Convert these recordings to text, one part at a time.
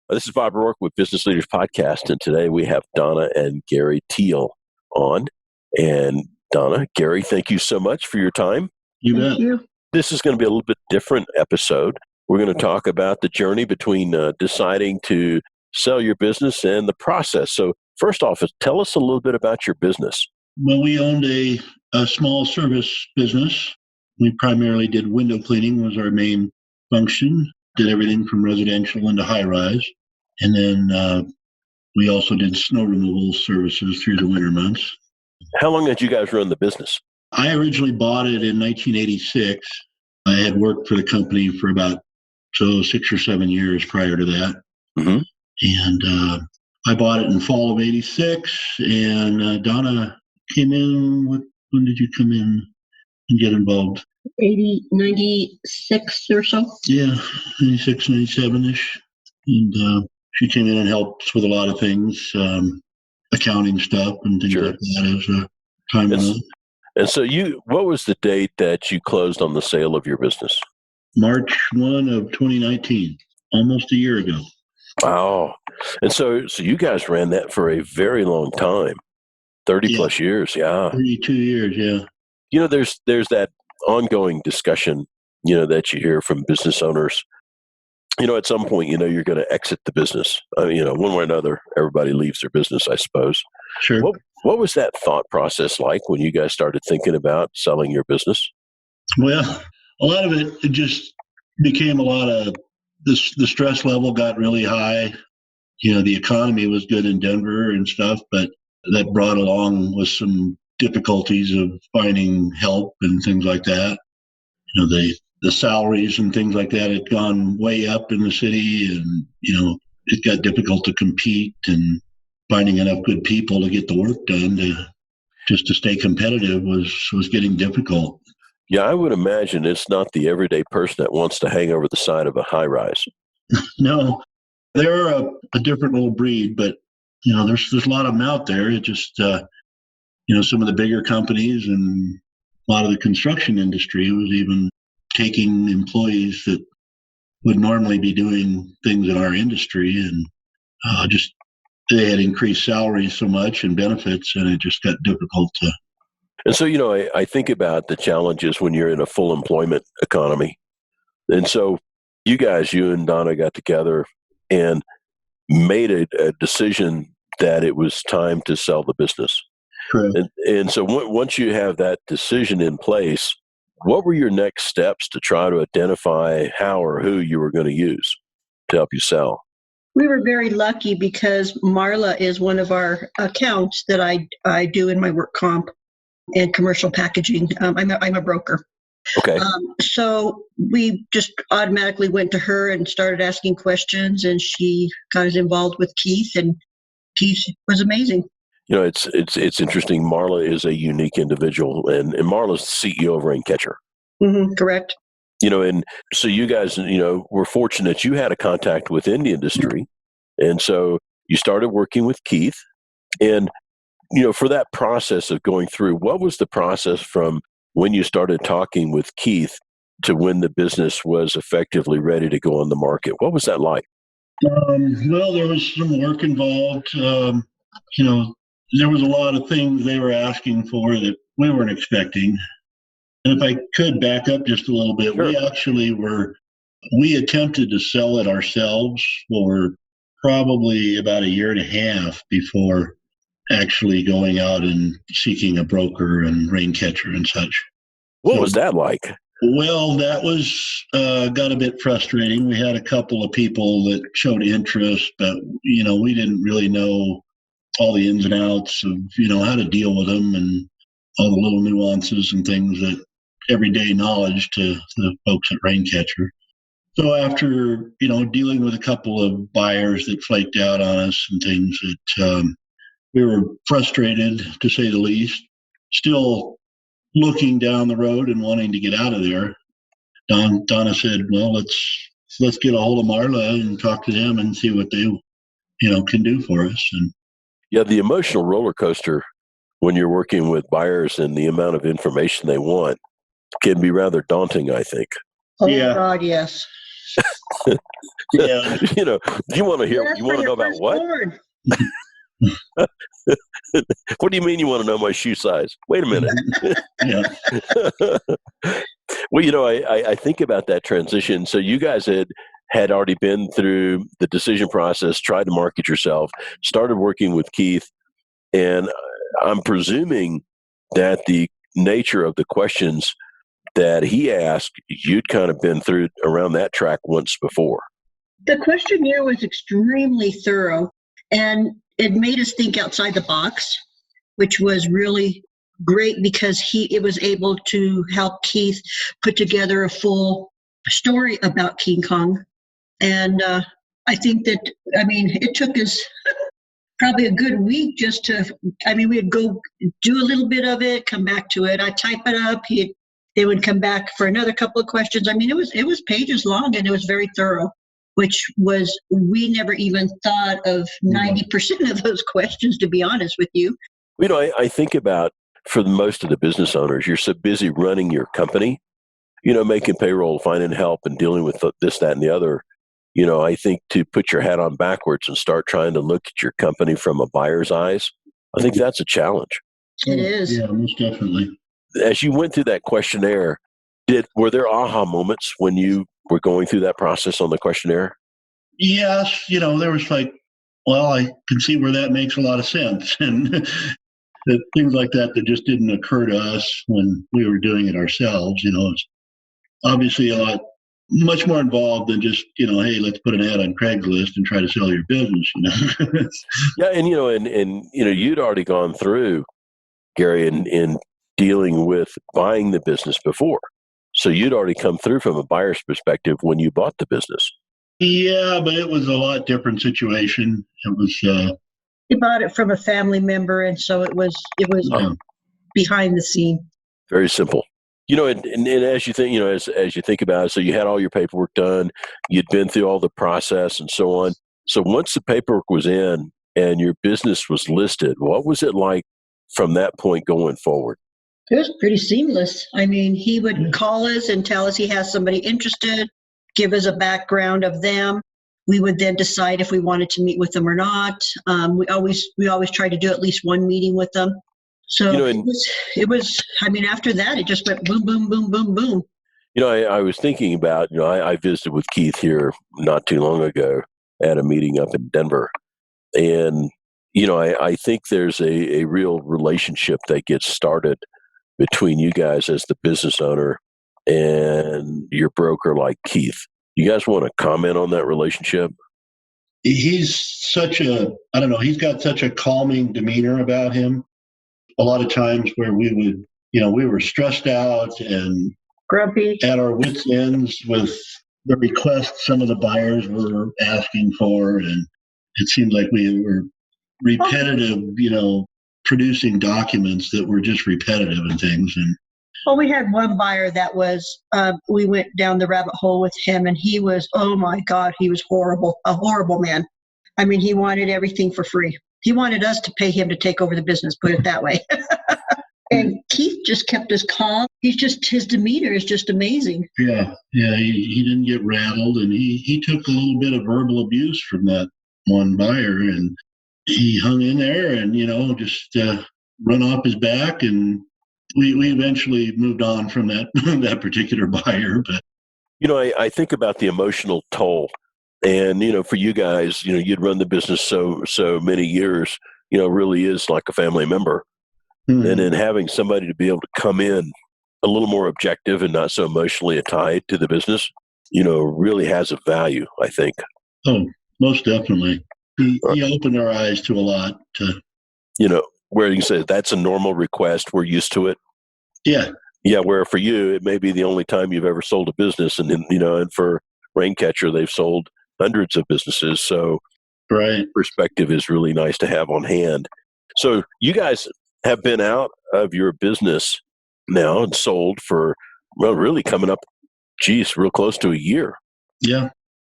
This is Bob Roark with Business Leaders Podcast, and today we have Donna and Gary Thiel on. And Donna, Gary, thank you so much for your time. You bet. This is going to be a little bit different episode. We're going to talk about the journey between deciding to sell your business and the process. So first off, tell us a little bit about your business. Well, we owned a small service business. We primarily did window cleaning was our main function, did everything from residential into high-rise. And then we also did snow removal services through the winter months. How long did you guys run the business? I originally bought it in 1986. I had worked for the company for about 6 or 7 years prior to that. Mm-hmm. And I bought it in fall of 86. And Donna came in. When did you come in and get involved? 96 or so. Yeah, 96, 97-ish. And she came in and helped with a lot of things, accounting stuff and things like that as time went on. And so what was the date that you closed on the sale of your business? March 1 of 2019, almost a year ago. Wow. And so you guys ran that for a very long time, 30 plus years. Yeah. 32 years. Yeah. There's that ongoing discussion, that you hear from business owners. At some point, you're going to exit the business. One way or another, everybody leaves their business, I suppose. Sure. What was that thought process like when you guys started thinking about selling your business? Well, a lot of it just became a lot of the stress level got really high. The economy was good in Denver and stuff, but that brought along with some difficulties of finding help and things like that. The salaries and things like that had gone way up in the city, and it got difficult to compete, and finding enough good people to get the work done to stay competitive was getting difficult. Yeah, I would imagine it's not the everyday person that wants to hang over the side of a high rise. No, they're a different little breed, but there's a lot of them out there. It just some of the bigger companies and a lot of the construction industry was even taking employees that would normally be doing things in our industry, and they had increased salaries so much and benefits, and it just got difficult to. And so, I think about the challenges when you're in a full employment economy. And so you and Donna got together and made a decision that it was time to sell the business. Correct. And so once you have that decision in place, what were your next steps to try to identify how or who you were going to use to help you sell? We were very lucky because Marla is one of our accounts that I do in my work comp and commercial packaging. I'm a broker. Okay. So we just automatically went to her and started asking questions, and she got us involved with Keith, and Keith was amazing. It's interesting. Marla is a unique individual, and Marla's the CEO of Raincatcher. Mm-hmm, correct. And so you guys, were fortunate you had a contact within the industry. And so you started working with Keith. And, for that process of going through, what was the process from when you started talking with Keith to when the business was effectively ready to go on the market? What was that like? Well, there was some work involved. There was a lot of things they were asking for that we weren't expecting. And if I could back up just a little bit, Sure. we attempted to sell it ourselves for probably about a year and a half before actually going out and seeking a broker and Raincatcher and such. What was that like? Well, that was got a bit frustrating. We had a couple of people that showed interest, but, we didn't really know all the ins and outs of, how to deal with them and all the little nuances and things that everyday knowledge to the folks at Raincatcher. So after, dealing with a couple of buyers that flaked out on us and things that we were frustrated, to say the least, still looking down the road and wanting to get out of there. Donna said, well, let's get a hold of Marla and talk to them and see what they, can do for us. And Yeah, the emotional roller coaster when you're working with buyers and the amount of information they want can be rather daunting, I think. Oh, Yeah. God, yes. Yeah. Do you want to hear? That's You for want to know your about what? firstborn. What do you mean you want to know my shoe size? Wait a minute. Yeah. Well, I think about that transition. So you guys had already been through the decision process, tried to market yourself, started working with Keith, and I'm presuming that the nature of the questions that he asked, you'd kind of been through around that track once before. The questionnaire was extremely thorough, and it made us think outside the box, which was really great because it was able to help Keith put together a full story about King Kong. And I think that, it took us probably a good week just to, we'd go do a little bit of it, come back to it. I'd type it up. They would come back for another couple of questions. It was pages long, and it was very thorough, which was, we never even thought of 90% of those questions, to be honest with you. I think about, for most of the business owners, you're so busy running your company, making payroll, finding help, and dealing with this, that, and the other. I think to put your hat on backwards and start trying to look at your company from a buyer's eyes, I think that's a challenge. It is. Yeah, most definitely. As you went through that questionnaire, were there aha moments when you were going through that process on the questionnaire? Yes, there was like, well, I can see where that makes a lot of sense. And things like that just didn't occur to us when we were doing it ourselves. It's obviously much more involved than just, hey, let's put an ad on Craigslist and try to sell your business. Yeah, and you'd already gone through, Gary, in dealing with buying the business before. So you'd already come through from a buyer's perspective when you bought the business. Yeah, but it was a lot different situation. It was. He bought it from a family member, and so it was behind the scene. Very simple. And as you think, as you think about it, so you had all your paperwork done, you'd been through all the process and so on. So once the paperwork was in and your business was listed, what was it like from that point going forward? It was pretty seamless. He would call us and tell us he has somebody interested, give us a background of them. We would then decide if we wanted to meet with them or not. We always try to do at least one meeting with them. So it was. After that, it just went boom, boom, boom, boom, boom. I was thinking about, I visited with Keith here not too long ago at a meeting up in Denver. And, I think there's a real relationship that gets started between you guys as the business owner and your broker like Keith. You guys want to comment on that relationship? He's he's got such a calming demeanor about him. A lot of times where we were stressed out and grumpy, at our wits' ends with the requests some of the buyers were asking for. And it seemed like we were repetitive, producing documents that were just repetitive and things. And well, we had one buyer that was, we went down the rabbit hole with him, and he was, oh my God, he was horrible, a horrible man. He wanted everything for free. He wanted us to pay him to take over the business, put it that way. And Keith just kept us calm. His demeanor is just amazing. Yeah, he didn't get rattled, and he took a little bit of verbal abuse from that one buyer, and he hung in there and, just run off his back, and we eventually moved on from that particular buyer. But I think about the emotional toll, and for you guys, you'd run the business so many years, really is like a family member. Mm-hmm. And then having somebody to be able to come in a little more objective and not so emotionally tied to the business, really has a value, I think. Oh, most definitely. He opened our eyes to a lot. Where you say that's a normal request, we're used to it. Yeah. Yeah, where for you, it may be the only time you've ever sold a business. And and for Raincatcher, they've sold hundreds of businesses. So right. Perspective is really nice to have on hand. So you guys have been out of your business now and sold for, really coming up, real close to a year. Yeah.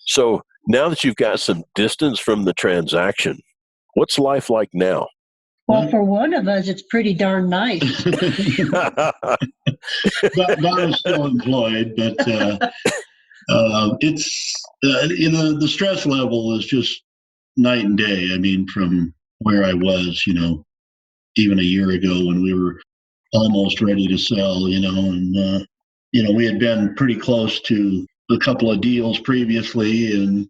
So now that you've got some distance from the transaction, what's life like now? Well, for one of us, it's pretty darn nice. Donna's still employed, but It's the stress level is just night and day. I mean, from where I was, even a year ago when we were almost ready to sell, and we had been pretty close to a couple of deals previously, and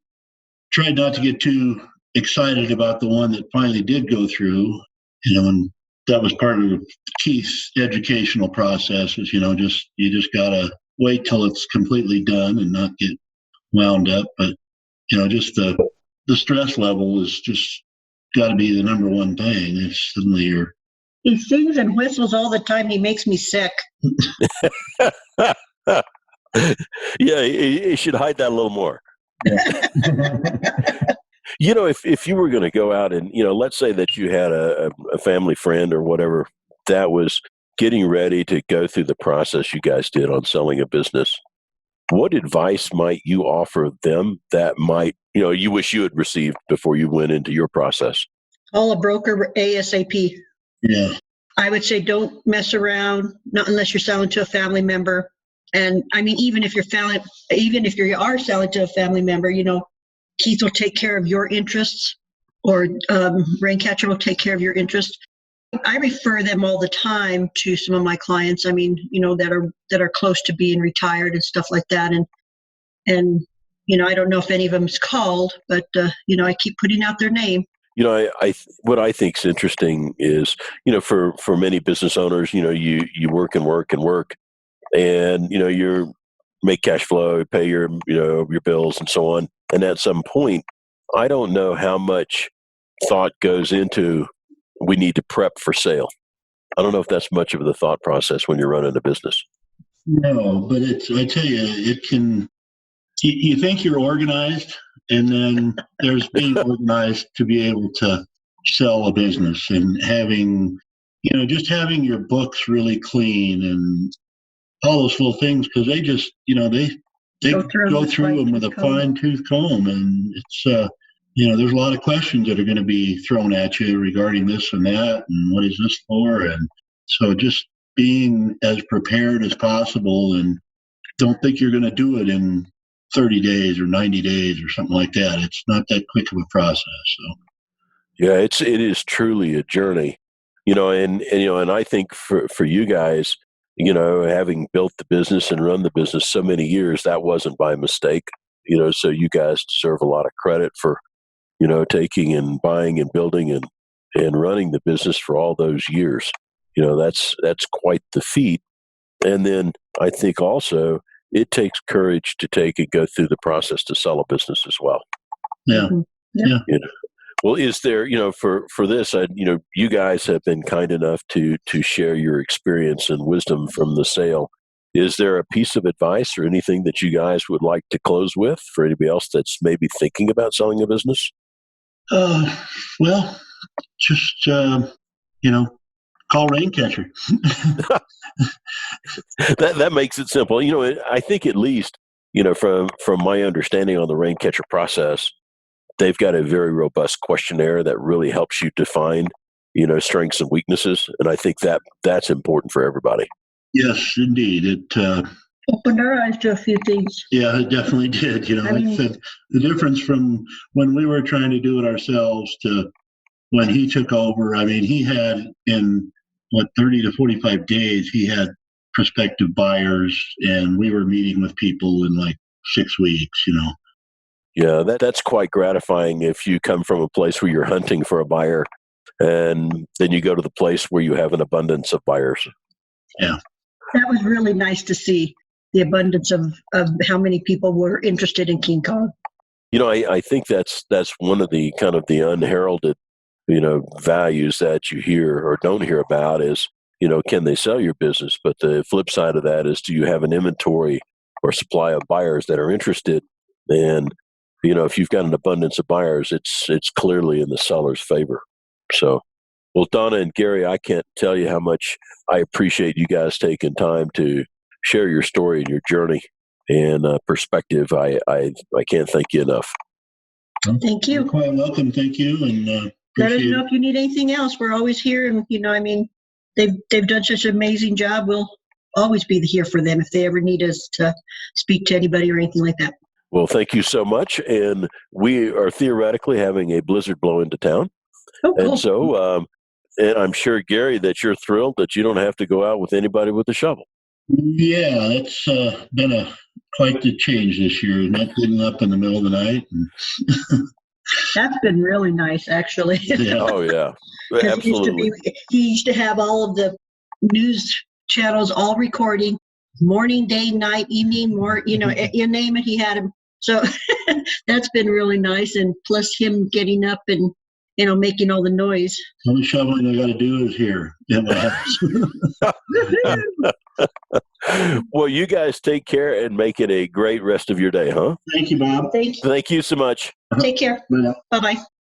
tried not to get too excited about the one that finally did go through, and that was part of Keith's educational process. Is you just gotta wait till it's completely done and not get wound up. But just the stress level is just got to be the number one thing. It's suddenly He sings and whistles all the time. He makes me sick. Yeah, you should hide that a little more. Yeah. If you were going to go out and, let's say that you had a family friend or whatever that was getting ready to go through the process you guys did on selling a business, what advice might you offer them that might, you wish you had received before you went into your process? Call a broker ASAP. Yeah. I would say don't mess around, not unless you're selling to a family member. And I mean, even if you are selling to a family member, Keith will take care of your interests, or Raincatcher will take care of your interests. I refer them all the time to some of my clients. I mean, that are close to being retired and stuff like that. And I don't know if any of them's called, but I keep putting out their name. What I think is interesting is, for many business owners, you work and work and work, and you make cash flow, pay your bills and so on. And at some point, I don't know how much thought goes into we need to prep for sale. I don't know if that's much of the thought process when you're running a business. No, but I tell you, it can. You think you're organized, and then there's being organized to be able to sell a business, and having having your books really clean and all those little things, because they just they go through them with a fine-tooth comb, and it's there's a lot of questions that are going to be thrown at you regarding this and that, and what is this for, and so just being as prepared as possible, and don't think you're going to do it in 30 days or 90 days or something like that. It's not that quick of a process. So. Yeah, it is truly a journey, and I think for you guys, having built the business and run the business so many years, that wasn't by mistake, so you guys deserve a lot of credit for, taking and buying and building and running the business for all those years. That's quite the feat. And then I think also it takes courage to take and go through the process to sell a business as well. Yeah. Yeah. Well, is there, for this, you guys have been kind enough to share your experience and wisdom from the sale. Is there a piece of advice or anything that you guys would like to close with for anybody else that's maybe thinking about selling a business? Well, just, call Raincatcher. That makes it simple. I think at least, from my understanding on the Raincatcher process, they've got a very robust questionnaire that really helps you define, strengths and weaknesses. And I think that's important for everybody. Yes, indeed. It opened our eyes to a few things. Yeah, it definitely did. I said the difference from when we were trying to do it ourselves to when he took over. I mean, he had in 30 to 45 days, he had prospective buyers, and we were meeting with people in 6 weeks. Yeah, that's quite gratifying if you come from a place where you're hunting for a buyer and then you go to the place where you have an abundance of buyers. Yeah. That was really nice to see, the abundance of how many people were interested in King Kong. I think that's one of the kind of the unheralded, values that you hear or don't hear about is, can they sell your business? But the flip side of that is, do you have an inventory or supply of buyers that are interested? And if you've got an abundance of buyers, it's clearly in the seller's favor. So, well, Donna and Gary, I can't tell you how much I appreciate you guys taking time to share your story and your journey and perspective. I can't thank you enough. Thank you. You're quite welcome. Thank you. And let us know if you need anything else. We're always here. And, they've done such an amazing job. We'll always be here for them if they ever need us to speak to anybody or anything like that. Well, thank you so much. And we are theoretically having a blizzard blow into town. Oh, cool. And so, and I'm sure, Gary, that you're thrilled that you don't have to go out with anybody with a shovel. Yeah, it's been quite the change this year. Not getting up in the middle of the night. That's been really nice, actually. Yeah. Oh, yeah. Absolutely. He used to have all of the news channels all recording, morning, day, night, evening, you name it, he had him. So that's been really nice. And plus him getting up and, making all the noise. The only shoveling I got to do is here at my house. Well, you guys take care and make it a great rest of your day, huh? Thank you, Bob. Thank you. Thank you so much. Take care. Bye now. Bye-bye.